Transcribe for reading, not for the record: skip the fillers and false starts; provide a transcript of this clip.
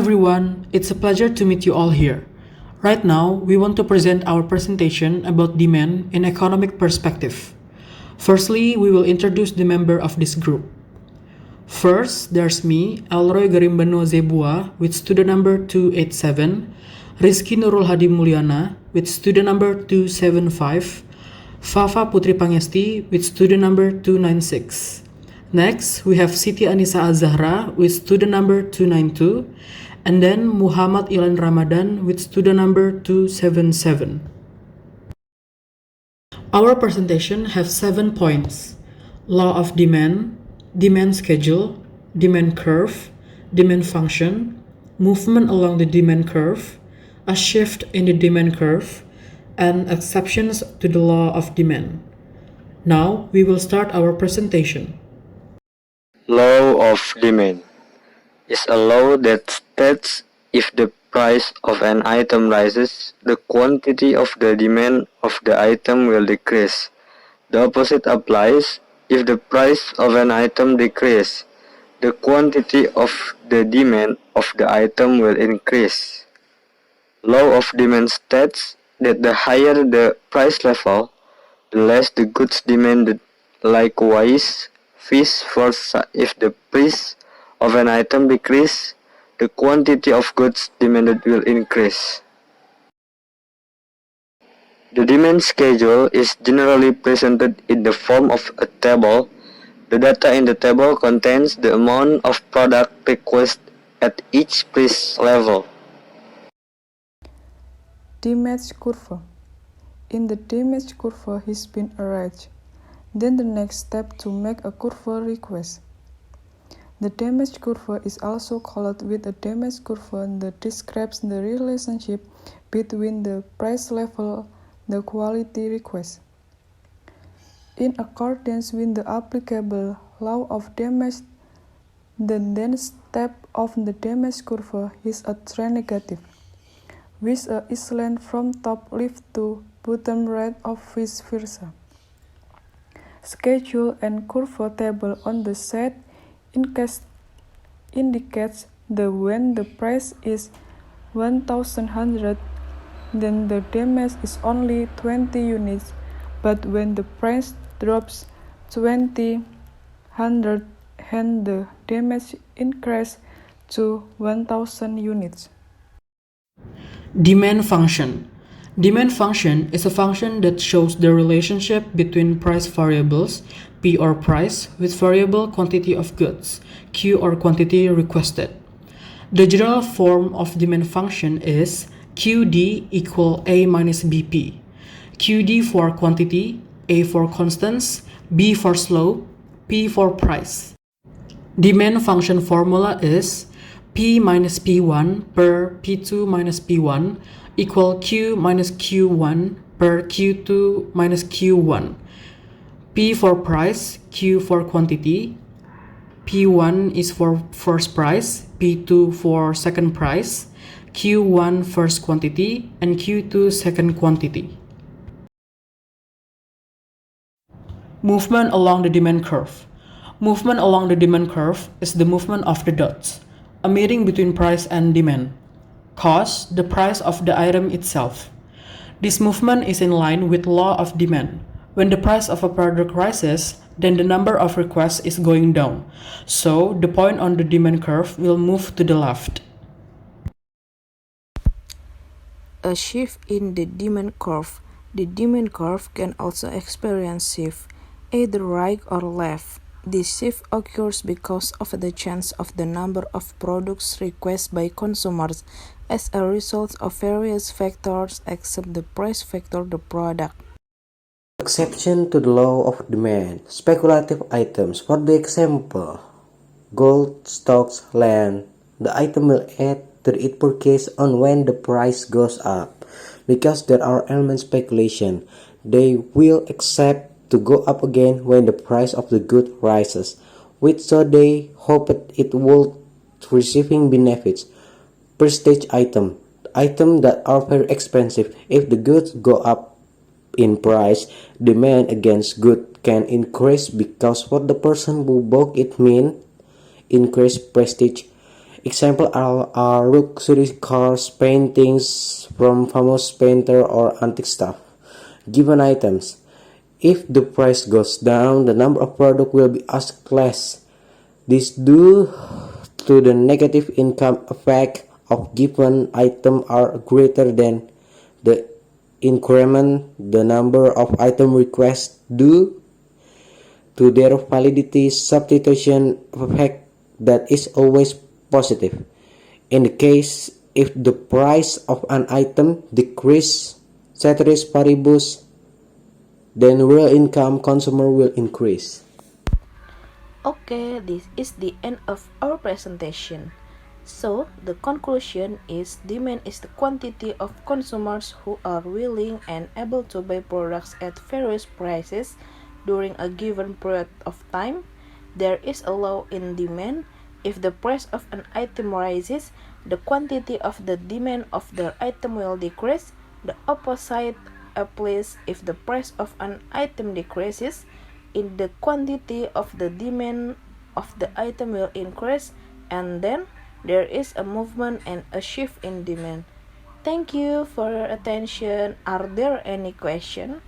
everyone, it's a pleasure to meet you all here. Right now, we want to present our presentation about demand in economic perspective. Firstly, we will introduce the member of this group. First, there's me, Elroy Garimbanua Zebua, with student number 287, Rizki Nurulhadi Mulyana, with student number 275, Vava Putri Pangesti, with student number 296. Next, we have Siti Anisah Azzahra, with student number 292, and then Muhammad Ilan Ramadhan, with student number 277. Our presentation has 7 points: law of demand, demand schedule, demand curve, demand function, movement along the demand curve, a shift in the demand curve, and exceptions to the law of demand. Now, we will start our presentation. Law of demand is a law that states if the price of an item rises, the quantity of the demand of the item will decrease. The opposite applies. If the price of an item decreases, the quantity of the demand of the item will increase. Law of demand states that the higher the price level, the less the goods demanded. Likewise, vice versa, if the price of an item decreases, the quantity of goods demanded will increase. The demand schedule is generally presented in the form of a table. The data in the table contains the amount of product requested at each price level. Demand curve. In the demand curve has been arranged. Then the next step to make a curve request. The demand curve is also called with a demand curve that describes the relationship between the price level and the quality request. In accordance with the applicable law of demand, the then step of the demand curve is a trend negative, with a island from top left to bottom right or vice versa. Schedule and curve table on the side indicates that when the price is 1,100, then the demand is only 20 units, but when the price drops 2,100, and the demand increases to 1,000 units. Demand function. Demand function is a function that shows the relationship between price variables, P or price, with variable quantity of goods, Q or quantity requested. The general form of demand function is QD equal A minus BP. QD for quantity, A for constants, B for slope, P for price. Demand function formula is P minus P1 per P2 minus P1 equal Q minus Q1 per Q2 minus Q1. P for price, Q for quantity, P1 is for first price, P2 for second price, Q1 first quantity, and Q2 second quantity. Movement along the demand curve. Movement along the demand curve is the movement of the dots, a meeting between price and demand. Cost, the price of the item itself. This movement is in line with law of demand. When the price of a product rises, then the number of requests is going down, so the point on the demand curve will move to the left. A shift in the demand curve. The demand curve can also experience shift, either right or left. This shift occurs because of the change of the number of products requested by consumers as a result of various factors except the price factor of the product. Exception to the law of demand. Speculative items. For the example, gold, stocks, land. The item will add to its purchase on when the price goes up. Because there are element speculation, they will accept to go up again when the price of the good rises, which so they hope it will receiving benefits. Prestige item that are very expensive. If the goods go up in price, demand against good can increase because what the person who bought it mean increased prestige. Examples are luxury cars, paintings from famous painter, or antique stuff. Given items. If the price goes down, the number of products will be asked less. This due to the negative income effect of given item are greater than the increment the number of item requests due to their validity substitution effect that is always positive. In the case if the price of an item decrease ceteris paribus, then real income consumer will increase. Okay, this is the end of our presentation. So, the conclusion is demand is the quantity of consumers who are willing and able to buy products at various prices during a given period of time. There is a law in demand. If the price of an item rises, the quantity of the demand of the item will decrease. The opposite applies if the price of an item decreases. In the quantity of the demand of the item will increase, and then there is a movement and a shift in demand. Thank you for your attention. Are there any questions?